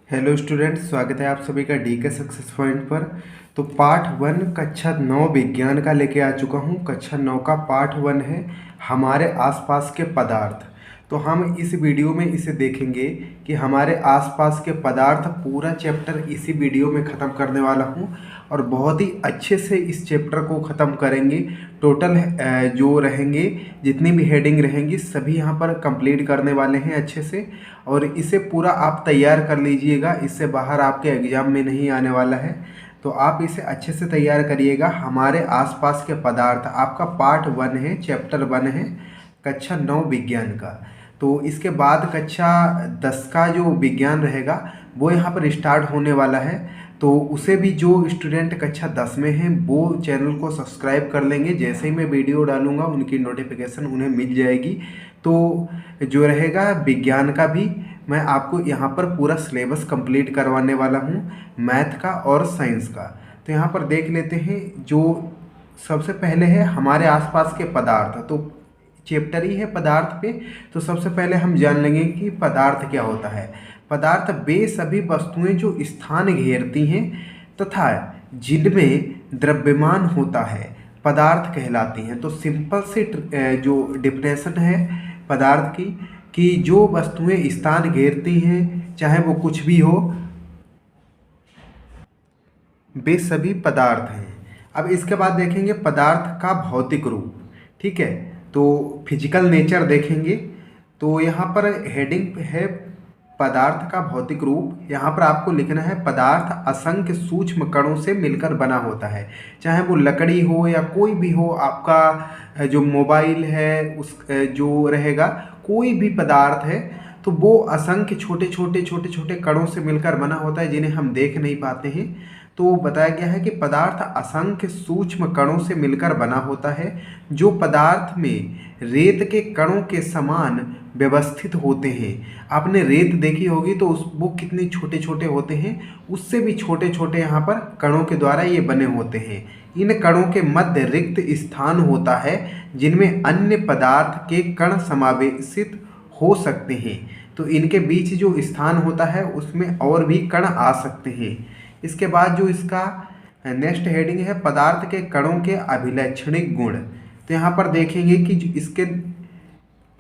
Hello students, स्वागत है आप सभी का डी के सक्सेस पॉइंट पर। तो पार्ट 1 कक्षा 9 विज्ञान का लेके आ चुका हूँ। कक्षा 9 का पार्ट 1 है हमारे आसपास के पदार्थ। तो हम इस वीडियो में इसे देखेंगे कि हमारे आसपास के पदार्थ, पूरा चैप्टर इसी वीडियो में ख़त्म करने वाला हूँ और बहुत ही अच्छे से इस चैप्टर को ख़त्म करेंगे। टोटल जो रहेंगे, जितनी भी हेडिंग रहेंगी, सभी यहाँ पर कंप्लीट करने वाले हैं अच्छे से। और इसे पूरा आप तैयार कर लीजिएगा, इससे बाहर आपके एग्ज़ाम में नहीं आने वाला है। तो आप इसे अच्छे से तैयार करिएगा। हमारे आसपास के पदार्थ आपका पार्ट 1 है, चैप्टर 1 है कक्षा 9 विज्ञान का। तो इसके बाद कक्षा 10 का जो विज्ञान रहेगा वो यहाँ पर स्टार्ट होने वाला है। तो उसे भी जो स्टूडेंट कक्षा 10 में हैं वो चैनल को सब्सक्राइब कर लेंगे। जैसे ही मैं वीडियो डालूंगा उनकी नोटिफिकेशन उन्हें मिल जाएगी। तो जो रहेगा विज्ञान का भी मैं आपको यहाँ पर पूरा सिलेबस कंप्लीट करवाने वाला हूँ, मैथ का और साइंस का। तो यहाँ पर देख लेते हैं। जो सबसे पहले है हमारे आसपास के पदार्थ, तो चैप्टर ही है पदार्थ पे। तो सबसे पहले हम जान लेंगे कि पदार्थ क्या होता है। पदार्थ वे सभी वस्तुएं जो स्थान घेरती हैं तथा जिनमें द्रव्यमान होता है पदार्थ कहलाती हैं। तो सिंपल से जो डिफिनेशन है पदार्थ की, कि जो वस्तुएं स्थान घेरती हैं, चाहे वो कुछ भी हो, वे सभी पदार्थ हैं। अब इसके बाद देखेंगे पदार्थ का भौतिक रूप। ठीक है, तो फिजिकल नेचर देखेंगे। तो यहाँ पर हेडिंग है पदार्थ का भौतिक रूप। यहाँ पर आपको लिखना है पदार्थ असंख्य सूक्ष्म कणों से मिलकर बना होता है। चाहे वो लकड़ी हो या कोई भी हो, आपका जो मोबाइल है उस जो रहेगा, कोई भी पदार्थ है तो वो असंख्य छोटे छोटे कणों से मिलकर बना होता है, जिन्हें हम देख नहीं पाते हैं। तो बताया गया है कि पदार्थ असंख्य सूक्ष्म कणों से मिलकर बना होता है, जो पदार्थ में रेत के कणों के समान व्यवस्थित होते हैं। आपने रेत देखी होगी तो वो कितने छोटे छोटे होते हैं, उससे भी छोटे छोटे यहाँ पर कणों के द्वारा ये बने होते हैं। इन कणों के मध्य रिक्त स्थान होता है, जिनमें अन्य पदार्थ के कण समावेशित हो सकते हैं। तो इनके बीच जो स्थान होता है उसमें और भी कण आ सकते हैं। इसके बाद जो इसका नेक्स्ट हेडिंग है पदार्थ के कणों के अभिलक्षणिक गुण। तो यहाँ पर देखेंगे कि इसके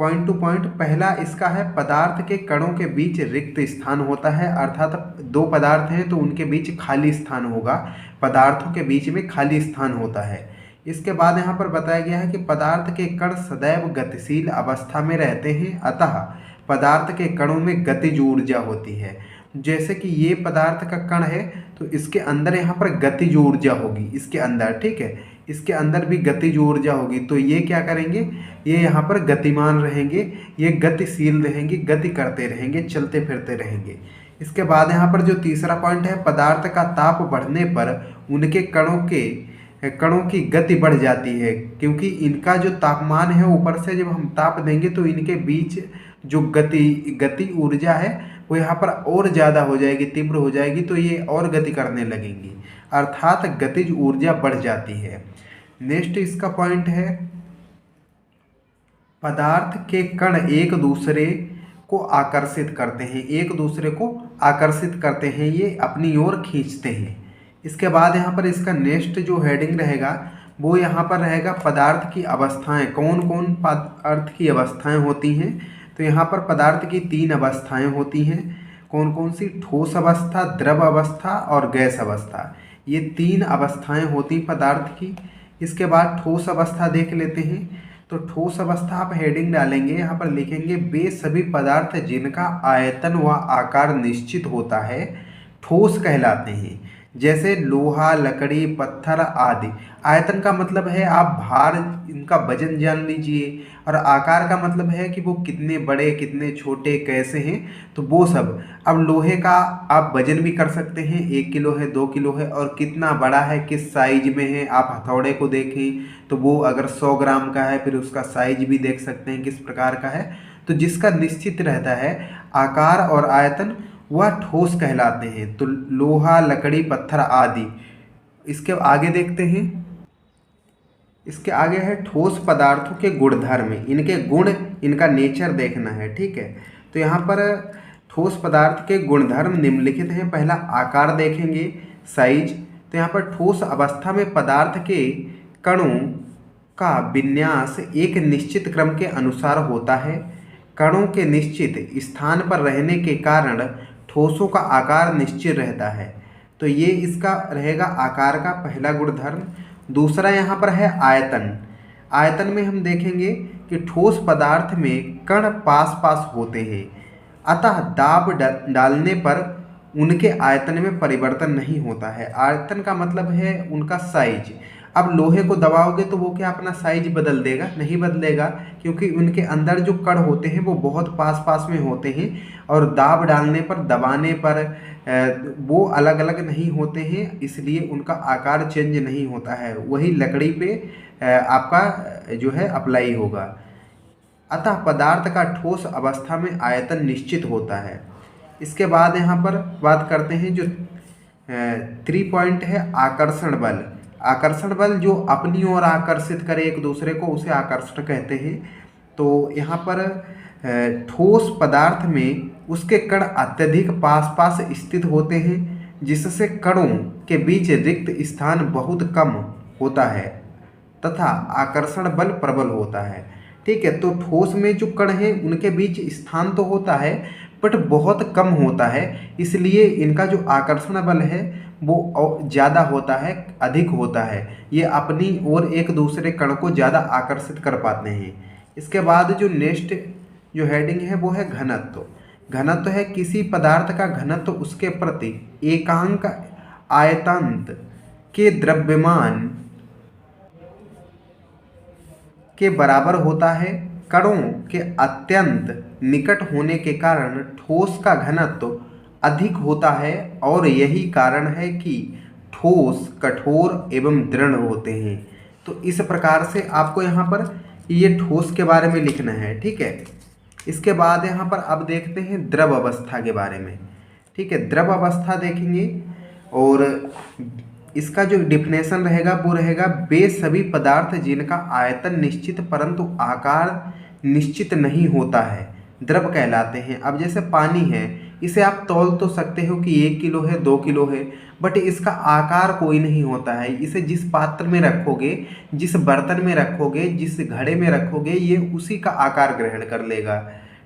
पॉइंट टू पॉइंट पहला इसका है पदार्थ के कणों के बीच रिक्त स्थान होता है, अर्थात दो पदार्थ हैं तो उनके बीच खाली स्थान होगा। पदार्थों के बीच में खाली स्थान होता है। इसके बाद यहाँ पर बताया गया है कि पदार्थ के कण सदैव गतिशील अवस्था में रहते हैं, अतः पदार्थ के कणों में गतिज ऊर्जा होती है। जैसे कि ये पदार्थ का कण है तो इसके अंदर यहाँ पर गतिज ऊर्जा होगी, इसके अंदर, ठीक है, इसके अंदर भी गतिज ऊर्जा होगी। तो ये क्या करेंगे, ये यहाँ पर गतिमान रहेंगे, ये गतिशील रहेंगे, गति करते रहेंगे, चलते फिरते रहेंगे। इसके बाद यहाँ पर जो तीसरा पॉइंट है पदार्थ का ताप बढ़ने पर उनके कणों की गति बढ़ जाती है, क्योंकि इनका जो तापमान है ऊपर से जब हम ताप देंगे तो इनके बीच जो गति ऊर्जा है वो यहाँ पर और ज़्यादा हो जाएगी, तीव्र हो जाएगी, तो ये और गति करने लगेंगी, अर्थात गतिज ऊर्जा बढ़ जाती है। नेक्स्ट इसका पॉइंट है पदार्थ के कण एक दूसरे को आकर्षित करते हैं, एक दूसरे को आकर्षित करते हैं, ये अपनी ओर खींचते हैं। इसके बाद यहाँ पर इसका नेक्स्ट जो हेडिंग रहेगा वो यहाँ पर रहेगा पदार्थ की अवस्थाएं। कौन कौन पदार्थ की अवस्थाएं होती हैं, तो यहाँ पर पदार्थ की 3 अवस्थाएं होती हैं। कौन कौन सी, ठोस अवस्था, द्रव अवस्था और गैस अवस्था। ये 3 अवस्थाएं होती पदार्थ की। इसके बाद ठोस अवस्था देख लेते हैं। तो ठोस अवस्था आप हेडिंग डालेंगे, यहाँ पर लिखेंगे वे सभी पदार्थ जिनका आयतन व आकार निश्चित होता है ठोस कहलाते हैं, जैसे लोहा, लकड़ी, पत्थर आदि। आयतन का मतलब है आप भार, इनका वजन जान लीजिए, और आकार का मतलब है कि वो कितने बड़े, कितने छोटे, कैसे हैं, तो वो सब। अब लोहे का आप वजन भी कर सकते हैं, 1 किलो है, 2 किलो है, और कितना बड़ा है, किस साइज में है। आप हथौड़े को देखें तो वो अगर 100 ग्राम का है फिर उसका साइज भी देख सकते हैं किस प्रकार का है। तो जिसका निश्चित रहता है आकार और आयतन, वह ठोस कहलाते हैं। तो लोहा, लकड़ी, पत्थर आदि। इसके आगे देखते हैं, इसके आगे है ठोस पदार्थों के गुणधर्म, इनके गुण, इनका नेचर देखना है, ठीक है। तो यहाँ पर ठोस पदार्थ के गुणधर्म निम्नलिखित हैं। पहला आकार देखेंगे, साइज। तो यहाँ पर ठोस अवस्था में पदार्थ के कणों का विन्यास एक निश्चित क्रम के अनुसार होता है। कणों के निश्चित स्थान पर रहने के कारण ठोसों का आकार निश्चित रहता है। तो ये इसका रहेगा आकार का पहला गुणधर्म। दूसरा यहाँ पर है आयतन। आयतन में हम देखेंगे कि ठोस पदार्थ में कण पास पास होते हैं, अतः दाब डालने पर उनके आयतन में परिवर्तन नहीं होता है। आयतन का मतलब है उनका साइज। अब लोहे को दबाओगे तो वो क्या अपना साइज बदल देगा? नहीं बदलेगा, क्योंकि उनके अंदर जो कण होते हैं वो बहुत पास पास में होते हैं और दाब डालने पर, दबाने पर वो अलग अलग नहीं होते हैं, इसलिए उनका आकार चेंज नहीं होता है। वही लकड़ी पे आपका जो है अप्लाई होगा। अतः पदार्थ का ठोस अवस्था में आयतन निश्चित होता है। इसके बाद यहाँ पर बात करते हैं जो 3 पॉइंट है आकर्षण बल। आकर्षण बल जो अपनी ओर आकर्षित करे एक दूसरे को, उसे आकर्षण कहते हैं। तो यहाँ पर ठोस पदार्थ में उसके कण अत्यधिक पास पास स्थित होते हैं, जिससे कणों के बीच रिक्त स्थान बहुत कम होता है तथा आकर्षण बल प्रबल होता है। ठीक है, तो ठोस में जो कण हैं उनके बीच स्थान तो होता है बट बहुत कम होता है, इसलिए इनका जो आकर्षण बल है वो ज़्यादा होता है, अधिक होता है। ये अपनी ओर एक दूसरे कण को ज़्यादा आकर्षित कर पाते हैं। इसके बाद जो नेक्स्ट जो हेडिंग है वो है घनत्व। घनत्व है किसी पदार्थ का घनत्व उसके प्रति एकांक आयतांत के द्रव्यमान के बराबर होता है। कणों के अत्यंत निकट होने के कारण ठोस का घनत्व अधिक होता है और यही कारण है कि ठोस कठोर एवं दृढ़ होते हैं। तो इस प्रकार से आपको यहाँ पर ये ठोस के बारे में लिखना है। ठीक है, इसके बाद यहाँ पर अब देखते हैं द्रव अवस्था के बारे में। ठीक है, द्रव अवस्था देखेंगे और इसका जो डिफिनेशन रहेगा वो रहेगा वे सभी पदार्थ जिनका आयतन निश्चित परंतु आकार निश्चित नहीं होता है द्रव कहलाते हैं। अब जैसे पानी है, इसे आप तौल तो सकते हो कि 1 किलो है, 2 किलो है, बट इसका आकार कोई नहीं होता है। इसे जिस पात्र में रखोगे, जिस बर्तन में रखोगे, जिस घड़े में रखोगे, ये उसी का आकार ग्रहण कर लेगा।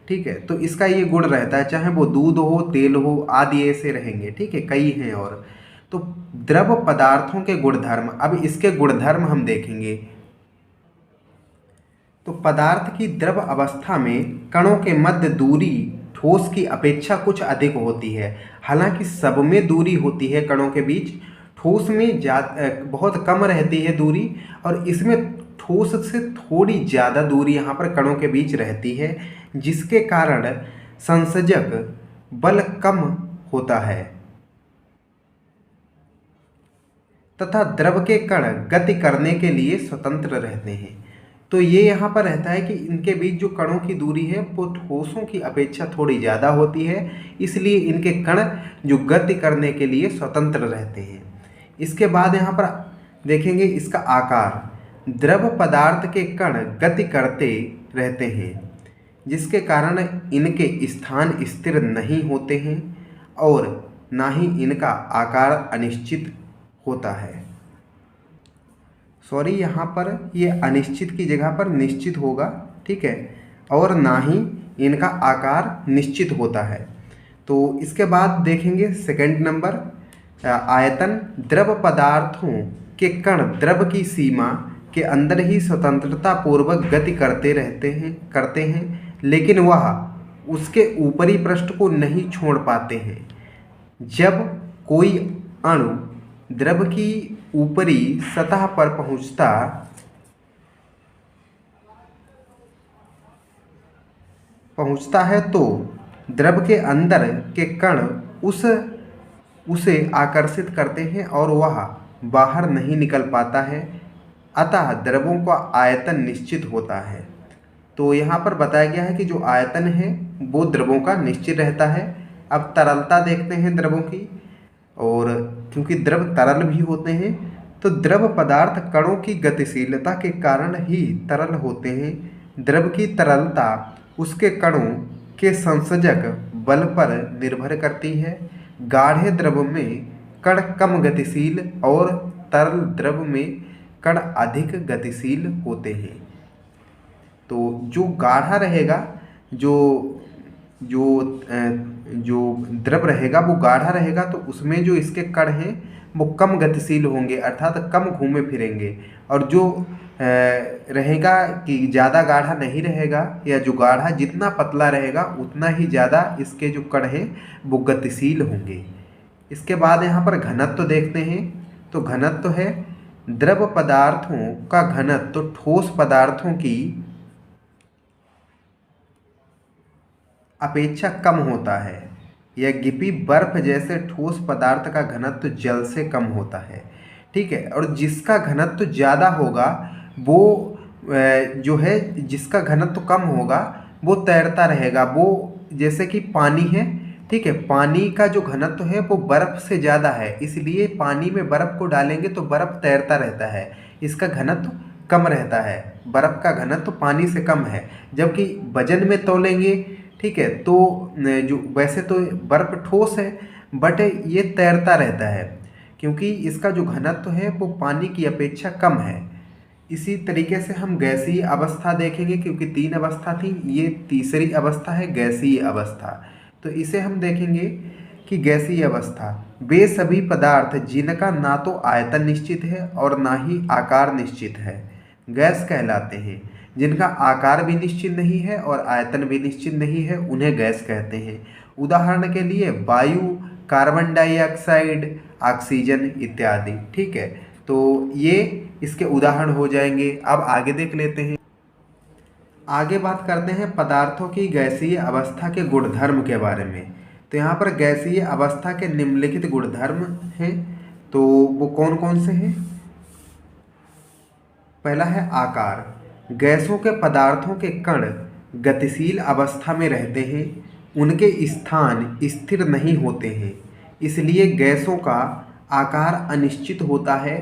ठीक है, तो इसका ये गुण रहता है, चाहे वो दूध हो, तेल हो, आदि ऐसे रहेंगे। ठीक है, कई हैं और तो द्रव पदार्थों के गुणधर्म। अब इसके गुणधर्म हम देखेंगे। तो पदार्थ की द्रव अवस्था में कणों के मध्य दूरी ठोस की अपेक्षा कुछ अधिक होती है। हालांकि सब में दूरी होती है कणों के बीच, ठोस में बहुत कम रहती है दूरी, और इसमें ठोस से थोड़ी ज़्यादा दूरी यहाँ पर कणों के बीच रहती है, जिसके कारण संसर्जक बल कम होता है तथा द्रव के कण गति करने के लिए स्वतंत्र रहते हैं। तो ये यहाँ पर रहता है कि इनके बीच जो कणों की दूरी है वो ठोसों की अपेक्षा थोड़ी ज़्यादा होती है, इसलिए इनके कण जो गति करने के लिए स्वतंत्र रहते हैं। इसके बाद यहाँ पर देखेंगे इसका आकार। द्रव पदार्थ के कण गति करते रहते हैं, जिसके कारण इनके स्थान स्थिर नहीं होते हैं और ना ही इनका आकार अनिश्चित होता है। सॉरी, यहाँ पर ये अनिश्चित की जगह पर निश्चित होगा। ठीक है, और ना ही इनका आकार निश्चित होता है। तो इसके बाद देखेंगे सेकंड नंबर आयतन। द्रव पदार्थों के कण द्रव की सीमा के अंदर ही स्वतंत्रता पूर्वक गति करते हैं, लेकिन वह उसके ऊपरी पृष्ठ को नहीं छोड़ पाते हैं। जब कोई अणु द्रव की ऊपरी सतह पर पहुंचता है तो द्रव के अंदर के कण उसे आकर्षित करते हैं और वह बाहर नहीं निकल पाता है, अतः द्रवों का आयतन निश्चित होता है। तो यहाँ पर बताया गया है कि जो आयतन है वो द्रवों का निश्चित रहता है। अब तरलता देखते हैं द्रवों की, और क्योंकि द्रव तरल भी होते हैं तो द्रव पदार्थ कणों की गतिशीलता के कारण ही तरल होते हैं। द्रव की तरलता उसके कणों के संसर्जक बल पर निर्भर करती है। गाढ़े द्रव में कण कम गतिशील और तरल द्रव में कण अधिक गतिशील होते हैं। तो जो गाढ़ा रहेगा, जो जो जो द्रव रहेगा वो गाढ़ा रहेगा, तो उसमें जो इसके कण हैं वो कम गतिशील होंगे, अर्थात कम घूमे फिरेंगे। और जो रहेगा कि ज़्यादा गाढ़ा नहीं रहेगा, या जो गाढ़ा जितना पतला रहेगा उतना ही ज़्यादा इसके जो कण हैं वो गतिशील होंगे। इसके बाद यहाँ पर घनत्व देखते हैं। तो घनत्व है द्रव पदार्थों का घनत्व ठोस पदार्थों की अपेक्षा कम होता है। यद्यपि बर्फ जैसे ठोस पदार्थ का घनत्व जल से कम होता है। ठीक है, और जिसका घनत्व ज़्यादा होगा वो जो है, जिसका घनत्व कम होगा वो तैरता रहेगा। वो जैसे कि पानी है, ठीक है, पानी का जो घनत्व है वो बर्फ़ से ज़्यादा है, इसलिए पानी में बर्फ़ को डालेंगे तो बर्फ़ तैरता रहता है, इसका घनत्व कम रहता है। बर्फ़ का घनत्व पानी से कम है। जबकि वजन में तौलेंगे, ठीक है, तो जो वैसे तो बर्फ़ ठोस है बट ये तैरता रहता है, क्योंकि इसका जो घनत्व है वो पानी की अपेक्षा कम है। इसी तरीके से हम गैसीय अवस्था देखेंगे, क्योंकि 3 अवस्था थी, ये तीसरी अवस्था है गैसीय अवस्था। तो इसे हम देखेंगे कि गैसीय अवस्था वे सभी पदार्थ जिनका ना तो आयतन निश्चित है और ना ही आकार निश्चित है, गैस कहलाते हैं। जिनका आकार भी निश्चित नहीं है और आयतन भी निश्चित नहीं है, उन्हें गैस कहते हैं। उदाहरण के लिए वायु, कार्बन डाइऑक्साइड, ऑक्सीजन इत्यादि। ठीक है, तो ये इसके उदाहरण हो जाएंगे। अब आगे देख लेते हैं। आगे बात करते हैं पदार्थों की गैसीय अवस्था के गुणधर्म के बारे में। तो यहाँ पर गैसीय अवस्था के निम्नलिखित गुणधर्म हैं, तो वो कौन कौन से हैं? पहला है आकार। गैसों के पदार्थों के कण गतिशील अवस्था में रहते हैं, उनके स्थान स्थिर नहीं होते हैं, इसलिए गैसों का आकार अनिश्चित होता है।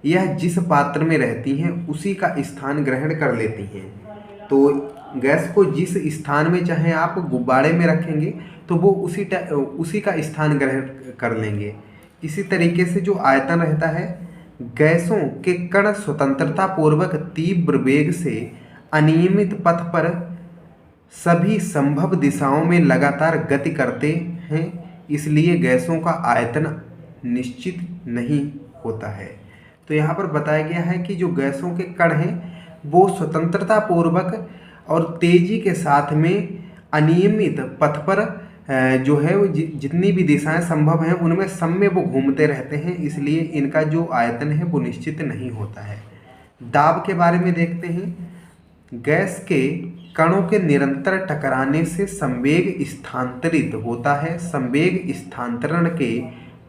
यह जिस पात्र में रहती हैं उसी का स्थान ग्रहण कर लेती हैं। तो गैस को जिस स्थान में चाहे आप गुब्बारे में रखेंगे तो वो उसी का स्थान ग्रहण कर लेंगे। इसी तरीके से जो आयतन रहता है, गैसों के कण स्वतंत्रता पूर्वक तीव्र वेग से अनियमित पथ पर सभी संभव दिशाओं में लगातार गति करते हैं, इसलिए गैसों का आयतन निश्चित नहीं होता है। तो यहाँ पर बताया गया है कि जो गैसों के कण हैं वो स्वतंत्रता पूर्वक और तेजी के साथ में अनियमित पथ पर जो है वो जितनी भी दिशाएं संभव हैं उनमें सब में वो घूमते रहते हैं, इसलिए इनका जो आयतन है वो निश्चित नहीं होता है। दाब के बारे में देखते हैं। गैस के कणों के निरंतर टकराने से संवेग स्थानांतरित होता है। संवेग स्थानांतरण के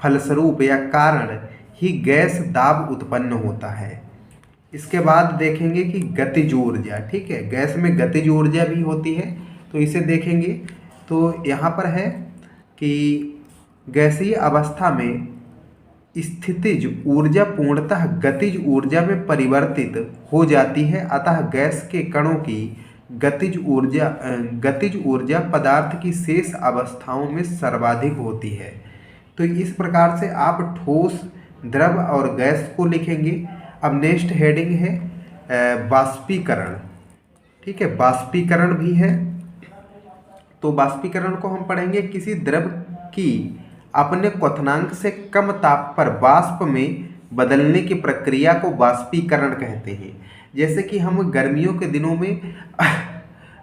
फलस्वरूप या कारण ही गैस दाब उत्पन्न होता है। इसके बाद देखेंगे कि गतिज ऊर्जा। ठीक है, गैस में गतिज ऊर्जा भी होती है, तो इसे देखेंगे। तो यहाँ पर है कि गैसीय अवस्था में स्थितिज ऊर्जा पूर्णतः गतिज ऊर्जा में परिवर्तित हो जाती है, अतः गैस के कणों की गतिज ऊर्जा पदार्थ की शेष अवस्थाओं में सर्वाधिक होती है। तो इस प्रकार से आप ठोस, द्रव और गैस को लिखेंगे। अब नेक्स्ट हेडिंग है बाष्पीकरण। ठीक है, बाष्पीकरण भी है। तो बाष्पीकरण को हम पढ़ेंगे, किसी द्रव की अपने क्वथनांक से कम ताप पर वाष्प में बदलने की प्रक्रिया को बाष्पीकरण कहते हैं। जैसे कि हम गर्मियों के दिनों में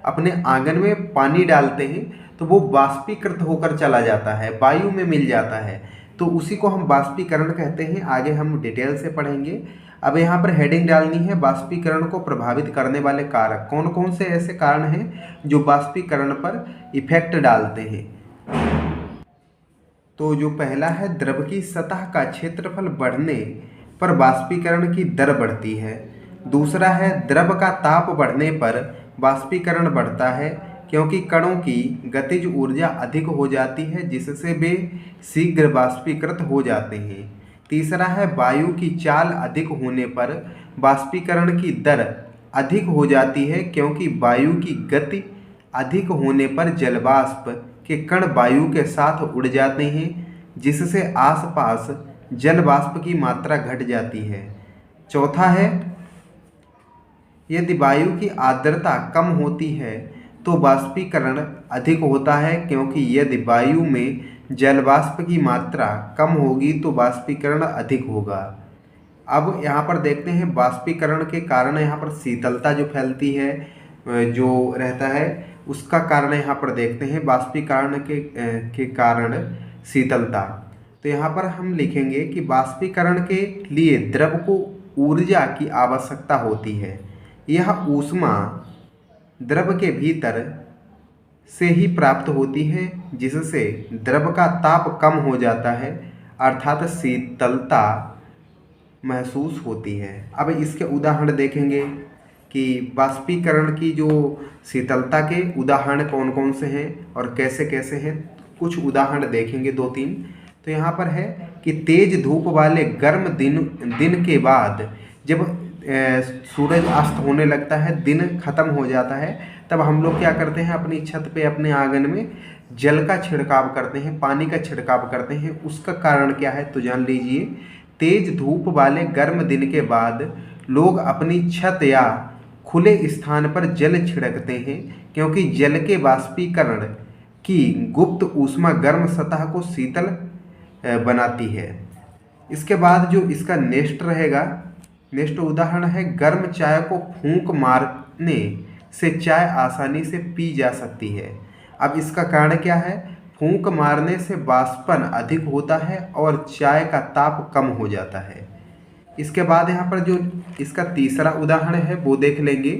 अपने आंगन में पानी डालते हैं तो वो बाष्पीकृत होकर चला जाता है, वायु में मिल जाता है, तो उसी को हम बाष्पीकरण कहते हैं। आगे हम डिटेल से पढ़ेंगे। अब यहाँ पर हेडिंग डालनी है, बाष्पीकरण को प्रभावित करने वाले कारक। कौन कौन से ऐसे कारण हैं जो बाष्पीकरण पर इफेक्ट डालते हैं? तो जो पहला है, द्रव की सतह का क्षेत्रफल बढ़ने पर बाष्पीकरण की दर बढ़ती है। दूसरा है, द्रव का ताप बढ़ने पर बाष्पीकरण बढ़ता है, क्योंकि कणों की गतिज ऊर्जा अधिक हो जाती है, जिससे वे शीघ्र बाष्पीकृत हो जाते हैं। तीसरा है, वायु की चाल अधिक होने पर बाष्पीकरण की दर अधिक हो जाती है, क्योंकि वायु की गति अधिक होने पर जलवाष्प के कण वायु के साथ उड़ जाते हैं, जिससे आसपास जल वाष्प की मात्रा घट जाती है। चौथा है, यदि वायु की आर्द्रता कम होती है तो वाष्पीकरण अधिक होता है, क्योंकि यदि वायु में जल वाष्प की मात्रा कम होगी तो वाष्पीकरण अधिक होगा। अब यहाँ पर देखते हैं वाष्पीकरण के कारण यहाँ पर शीतलता जो फैलती है जो रहता है उसका कारण यहाँ पर देखते हैं वाष्पीकरण के कारण शीतलता। तो यहाँ पर हम लिखेंगे कि वाष्पीकरण के लिए द्रव को ऊर्जा की आवश्यकता होती है। यह ऊष्मा द्रव के भीतर से ही प्राप्त होती है, जिससे द्रव का ताप कम हो जाता है, अर्थात शीतलता महसूस होती है। अब इसके उदाहरण देखेंगे कि वाष्पीकरण की जो शीतलता के उदाहरण कौन कौन से हैं और कैसे कैसे हैं। कुछ उदाहरण देखेंगे 2-3। तो यहाँ पर है कि तेज धूप वाले गर्म दिन के बाद जब सूरज अस्त होने लगता है, दिन खत्म हो जाता है, तब हम लोग क्या करते हैं, अपनी छत पे अपने आंगन में जल का छिड़काव करते हैं, पानी का छिड़काव करते हैं। उसका कारण क्या है तो जान लीजिए। तेज धूप वाले गर्म दिन के बाद लोग अपनी छत या खुले स्थान पर जल छिड़कते हैं, क्योंकि जल के वाष्पीकरण की गुप्त ऊष्मा गर्म सतह को शीतल बनाती है। इसके बाद जो इसका नेक्स्ट उदाहरण है, गर्म चाय को फूंक मारने से चाय आसानी से पी जा सकती है। अब इसका कारण क्या है, फूंक मारने से वाष्पन अधिक होता है और चाय का ताप कम हो जाता है। इसके बाद यहाँ पर जो इसका तीसरा उदाहरण है वो देख लेंगे।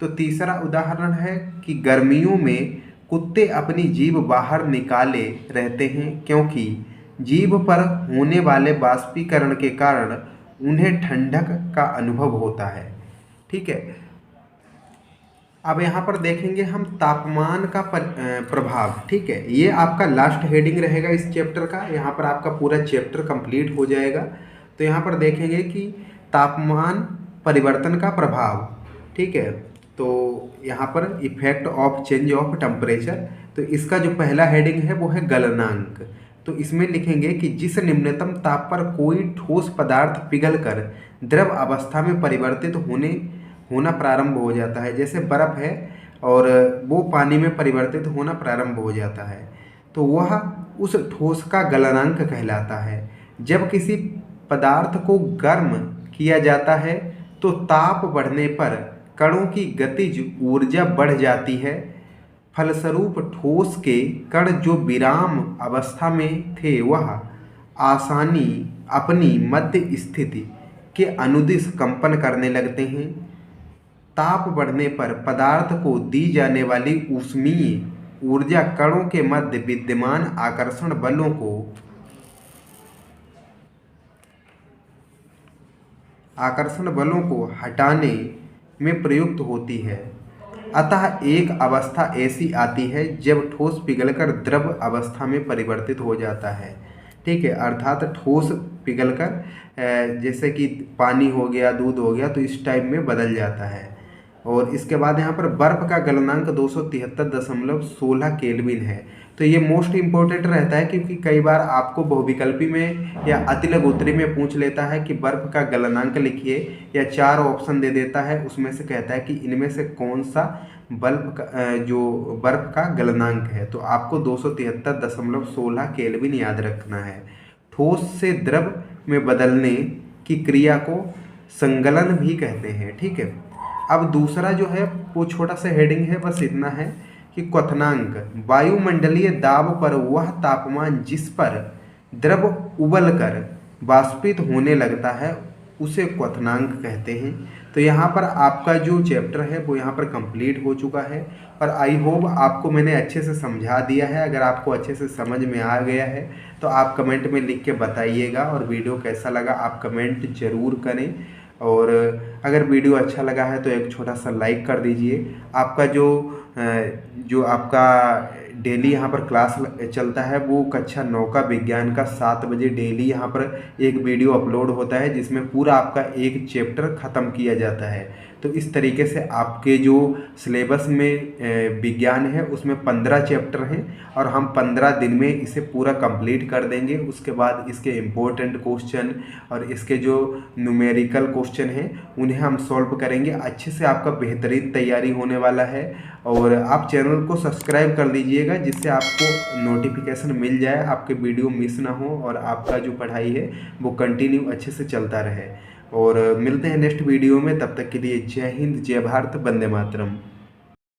तो तीसरा उदाहरण है कि गर्मियों में कुत्ते अपनी जीभ बाहर निकाले रहते हैं, क्योंकि जीभ पर होने वाले वाष्पीकरण के कारण उन्हें ठंडक का अनुभव होता है। ठीक है। अब यहाँ पर देखेंगे हम तापमान का प्रभाव। ठीक है, ये आपका लास्ट हेडिंग रहेगा इस चैप्टर का। यहाँ पर आपका पूरा चैप्टर कंप्लीट हो जाएगा। तो यहाँ पर देखेंगे कि तापमान परिवर्तन का प्रभाव। ठीक है, तो यहाँ पर effect of change of temperature. तो इसका जो पहला हेडिंग है वो है गलनांक। तो इसमें लिखेंगे कि जिस निम्नतम ताप पर कोई ठोस पदार्थ पिघलकर द्रव अवस्था में परिवर्तित होना प्रारंभ हो जाता है, जैसे बर्फ़ है और वो पानी में परिवर्तित होना प्रारंभ हो जाता है, तो वह उस ठोस का गलनांक कहलाता है। जब किसी पदार्थ को गर्म किया जाता है तो ताप बढ़ने पर कणों की गतिज ऊर्जा बढ़ जाती है। फलस्वरूप ठोस के कण जो विराम अवस्था में थे वह आसानी अपनी मध्य स्थिति के अनुदिश कंपन करने लगते हैं। ताप बढ़ने पर पदार्थ को दी जाने वाली ऊष्मीय ऊर्जा कणों के मध्य विद्यमान आकर्षण बलों को हटाने में प्रयुक्त होती है। अतः एक अवस्था ऐसी आती है जब ठोस पिघलकर द्रव अवस्था में परिवर्तित हो जाता है। ठीक है, अर्थात ठोस पिघलकर जैसे कि पानी हो गया, दूध हो गया, तो इस टाइप में बदल जाता है। और इसके बाद यहाँ पर बर्फ़ का गलनांक 273.16 केल्विन है। तो ये मोस्ट इम्पोर्टेंट रहता है, क्योंकि कई बार आपको बहुविकल्पी में या अतिलघुत्तरी में पूछ लेता है कि बर्फ़ का गलनांक लिखिए, या 4 ऑप्शन दे देता है, उसमें से कहता है कि इनमें से कौन सा जो बर्फ़ का गलनांक है। तो आपको 273.16 केल्विन याद रखना है। ठोस से द्रव में बदलने की क्रिया को संगलन भी कहते हैं। ठीक है, अब दूसरा जो है वो छोटा सा हेडिंग है, बस इतना है कि क्वथनांक। वायुमंडलीय दाब पर वह तापमान जिस पर द्रव उबलकर वाष्पित होने लगता है उसे क्वथनांक कहते हैं। तो यहाँ पर आपका जो चैप्टर है वो यहाँ पर कंप्लीट हो चुका है, और आई होप आपको मैंने अच्छे से समझा दिया है। अगर आपको अच्छे से समझ में आ गया है तो आप कमेंट में लिख के बताइएगा, और वीडियो कैसा लगा आप कमेंट ज़रूर करें। और अगर वीडियो अच्छा लगा है तो एक छोटा सा लाइक कर दीजिए। आपका जो आपका डेली यहाँ पर क्लास चलता है वो कक्षा 9 का विज्ञान का 7 बजे डेली यहाँ पर एक वीडियो अपलोड होता है, जिसमें पूरा आपका एक चैप्टर ख़त्म किया जाता है। तो तो इस तरीके से आपके जो सिलेबस में विज्ञान है उसमें 15 चैप्टर हैं और हम 15 दिन में इसे पूरा कंप्लीट कर देंगे। उसके बाद इसके इम्पोर्टेंट क्वेश्चन और इसके जो न्यूमेरिकल क्वेश्चन हैं उन्हें हम सॉल्व करेंगे। अच्छे से आपका बेहतरीन तैयारी होने वाला है और आप चैनल को सब्सक्राइब कर लीजिएगा जिससे आपको नोटिफिकेशन मिल जाए, आपके वीडियो मिस ना हो और आपका जो पढ़ाई है वो कंटिन्यू अच्छे से चलता रहे। और मिलते हैं नेक्स्ट वीडियो में, तब तक के लिए जय हिंद, जय भारत, वंदे मातरम।